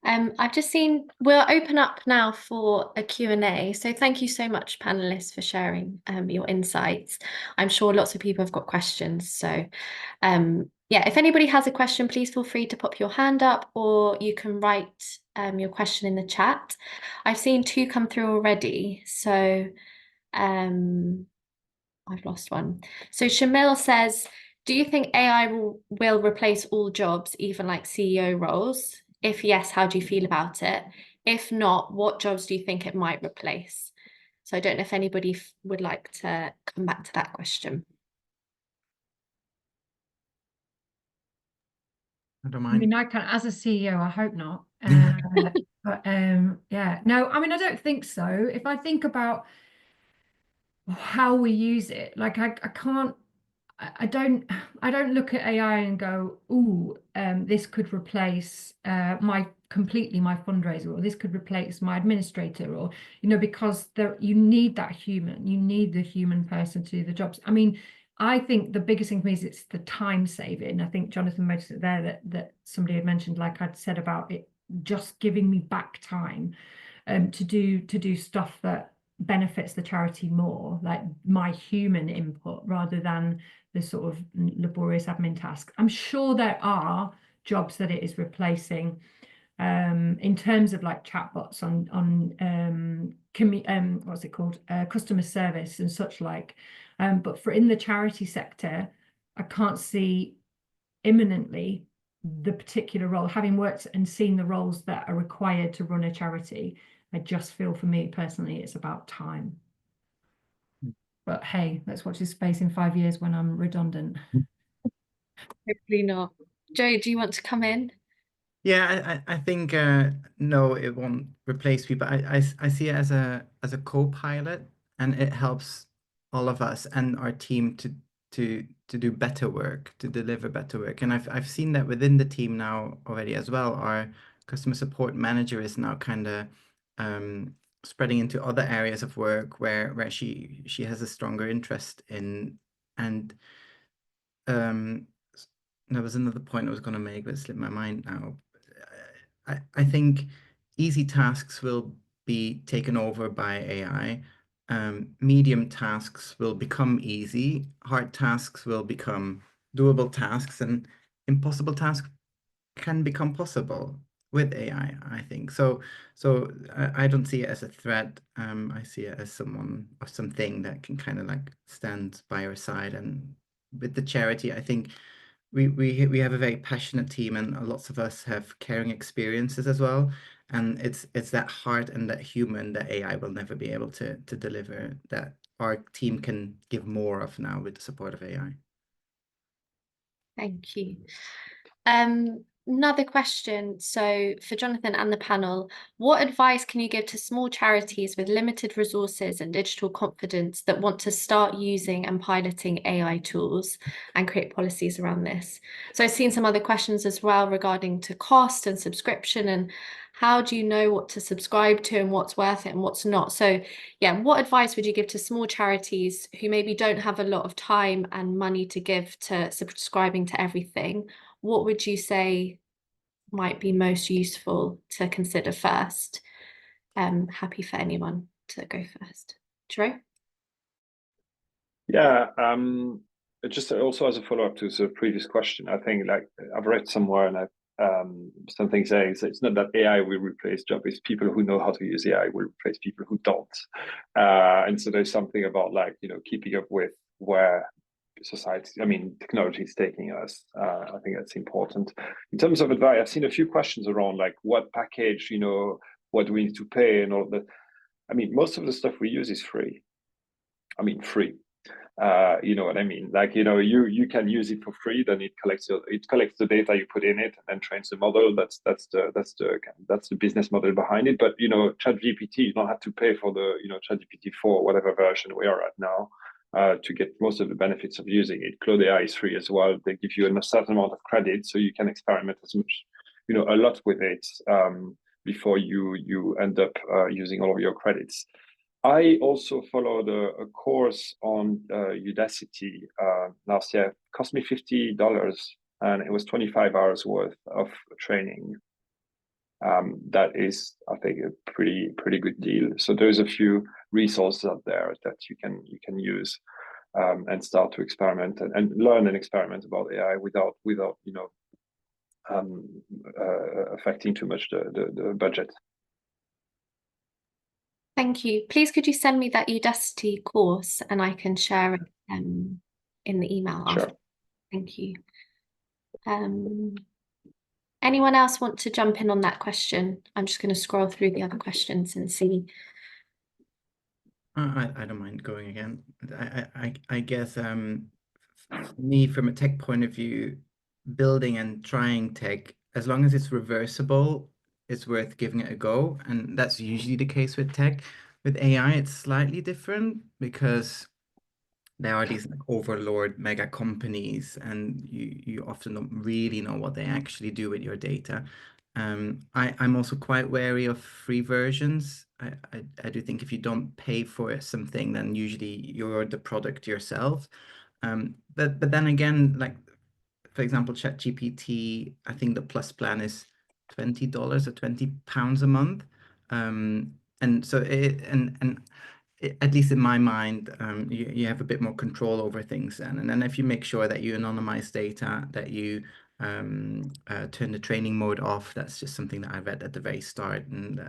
I've just seen we'll open up now for a Q&A. So thank you so much, panelists, for sharing your insights. I'm sure lots of people have got questions. So yeah, if anybody has a question, please feel free to pop your hand up, or you can write your question in the chat. I've seen 2 come through already. So I've lost one. So Shamil says, do you think AI will replace all jobs, even like CEO roles? If yes, how do you feel about it? If not, what jobs do you think it might replace? So I don't know if anybody would like to come back to that question. I don't I mind. mean, I can, as a CEO, I hope not. But yeah, no, I mean, I don't think so. If I think about how we use it, like I can't, I don't look at AI and go, ooh, this could replace my fundraiser, or this could replace my administrator, or because you need that human, you need the human person to do the jobs. I mean, I think the biggest thing for me is it's the time saving. I think Jonathan mentioned it there that somebody had mentioned, like I'd said about it, just giving me back time to do stuff that benefits the charity more, like my human input rather than the sort of laborious admin tasks. I'm sure there are jobs that it is replacing in terms of like chatbots on what's it called, customer service and such like, but for in the charity sector, I can't see imminently the particular role. Having worked and seen the roles that are required to run a charity, I just feel, for me personally, it's about time. But hey, let's watch this space in 5 years when I'm redundant. Hopefully not. Joe, do you want to come in? Yeah, I think no, it won't replace people. I see it as a co-pilot, and it helps all of us and our team to do better work, to deliver better work. And I've seen that within the team now already as well. Our customer support manager is now kind of spreading into other areas of work where she has a stronger interest in. And there was another point I was going to make, but it slipped my mind now. I think easy tasks will be taken over by AI. Medium tasks will become easy. Hard tasks will become doable tasks, and impossible tasks can become possible with AI, I think. So I don't see it as a threat. I see it as someone or something that can kind of like stand by our side. And with the charity, I think we have a very passionate team, and lots of us have caring experiences as well. And it's that heart and that human that AI will never be able to deliver, that our team can give more of now with the support of AI. Thank you. Another question. So for Jonathan and the panel, what advice can you give to small charities with limited resources and digital confidence that want to start using and piloting AI tools and create policies around this? So I've seen some other questions as well regarding to cost and subscription, and how do you know what to subscribe to and what's worth it and what's not? So yeah, what advice would you give to small charities who maybe don't have a lot of time and money to give to subscribing to everything? What would you say might be most useful to consider first? Happy for anyone to go first. Geraud? Yeah, just also as a follow-up to the previous question, I think like I've read somewhere, and something saying it's not that AI will replace jobs, it's people who know how to use AI will replace people who don't. And so there's something about like, keeping up with where technology is taking us. I think that's important. In terms of advice, I've seen a few questions around like what package, what do we need to pay and all that. I mean, most of the stuff we use is free. Free. You know what I mean? Like, you know, you can use it for free, then it collects the data you put in it and then trains the model. That's the business model behind it. But you know, ChatGPT, you don't have to pay for the, you know, ChatGPT 4, whatever version we are at now, to get most of the benefits of using it. Claude AI is free as well. They give you a certain amount of credit, so you can experiment as much, you know, a lot with it, before you end up using all of your credits. I also followed a course on Udacity last year. It cost me $50, and it was 25 hours worth of training. That is, I think, a pretty good deal. So there's a few resources out there that you can use, and start to experiment and learn and experiment about AI without you know, affecting too much the budget. Thank you. Please, could you send me that Udacity course and I can share it in the email after? Sure. Thank you. Anyone else want to jump in on that question? I'm just going to scroll through the other questions and see. I don't mind going again. I guess me, from a tech point of view, building and trying tech, as long as it's reversible, it's worth giving it a go. And that's usually the case with tech. With AI, it's slightly different because there are these like overlord mega companies, and you often don't really know what they actually do with your data. I'm also quite wary of free versions. I do think if you don't pay for something, then usually you're the product yourself. But then again, like for example, ChatGPT, I think the plus plan is $20 or £20 a month. And so at least in my mind, you have a bit more control over things then. And then if you make sure that you anonymize data, that you turn the training mode off, that's just something that I read at the very start, and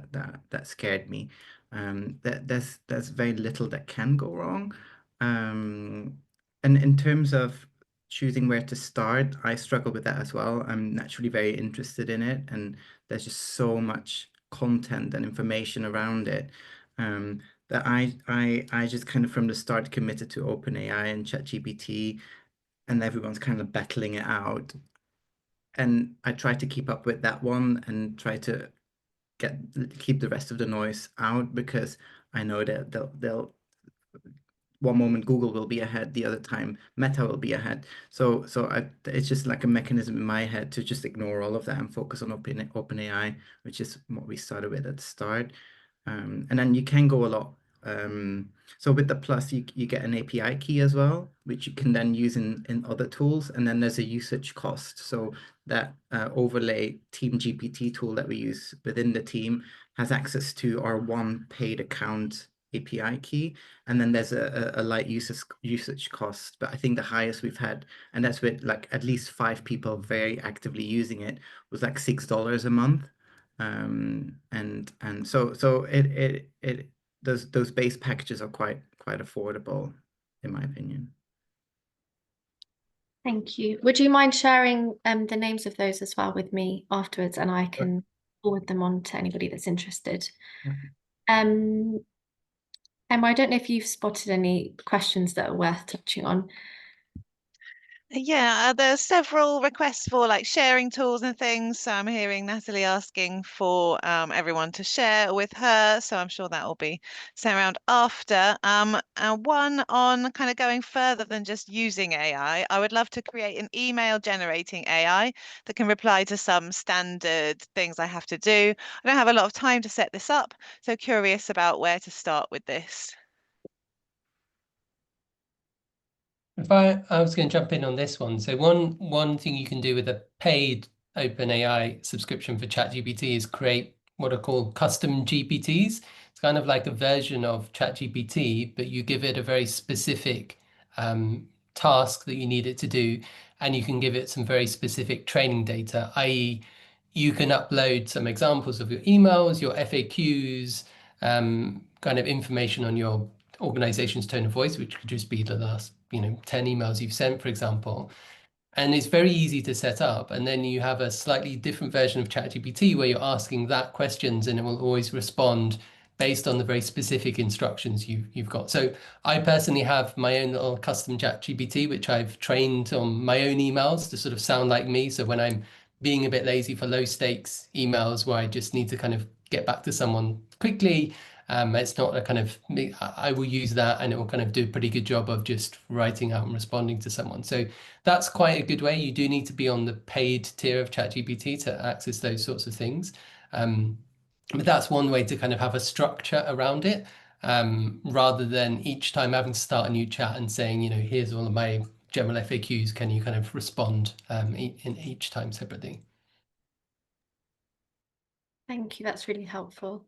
that scared me. There's very little that can go wrong. And in terms of choosing where to start, I struggle with that as well. I'm naturally very interested in it, and there's just so much content and information around it. That I just kind of from the start committed to OpenAI and ChatGPT, and everyone's kind of battling it out. And I try to keep up with that one and try to keep the rest of the noise out, because I know that they'll one moment Google will be ahead, the other time Meta will be ahead. So it's just like a mechanism in my head to just ignore all of that and focus on OpenAI, which is what we started with at the start. And then you can go a lot. So with the Plus, you get an API key as well, which you can then use in other tools. And then there's a usage cost. So that overlay Team GPT tool that we use within the team has access to our one paid account API key. And then there's a light usage cost. But I think the highest we've had, and that's with like at least 5 people very actively using it, was like $6 a month. And so it those base packages are quite affordable, in my opinion. Thank you. Would you mind sharing the names of those as well with me afterwards, and I can forward them on to anybody that's interested. Emma, I don't know if you've spotted any questions that are worth touching on. Yeah, there's several requests for like sharing tools and things. So I'm hearing Natalie asking for everyone to share with her. So I'm sure that will be sent around after. And one on kind of going further than just using AI. I would love to create an email generating AI that can reply to some standard things I have to do. I don't have a lot of time to set this up, so curious about where to start with this. If I was going to jump in on this one. So one thing you can do with a paid OpenAI subscription for ChatGPT is create what are called custom GPTs. It's kind of like a version of ChatGPT, but you give it a very specific task that you need it to do, and you can give it some very specific training data, i.e. you can upload some examples of your emails, your FAQs, kind of information on your organization's tone of voice, which could just be the last 10 emails you've sent, for example. And it's very easy to set up. And then you have a slightly different version of ChatGPT where you're asking that questions, and it will always respond based on the very specific instructions you've got. So I personally have my own little custom ChatGPT, which I've trained on my own emails to sort of sound like me. So when I'm being a bit lazy for low stakes emails where I just need to kind of get back to someone quickly, it's not a kind of, I will use that and it will kind of do a pretty good job of just writing out and responding to someone. So that's quite a good way. You do need to be on the paid tier of ChatGPT to access those sorts of things. But that's one way to kind of have a structure around it, rather than each time having to start a new chat and saying, you know, here's all of my general FAQs, can you kind of respond in each time separately? Thank you, that's really helpful.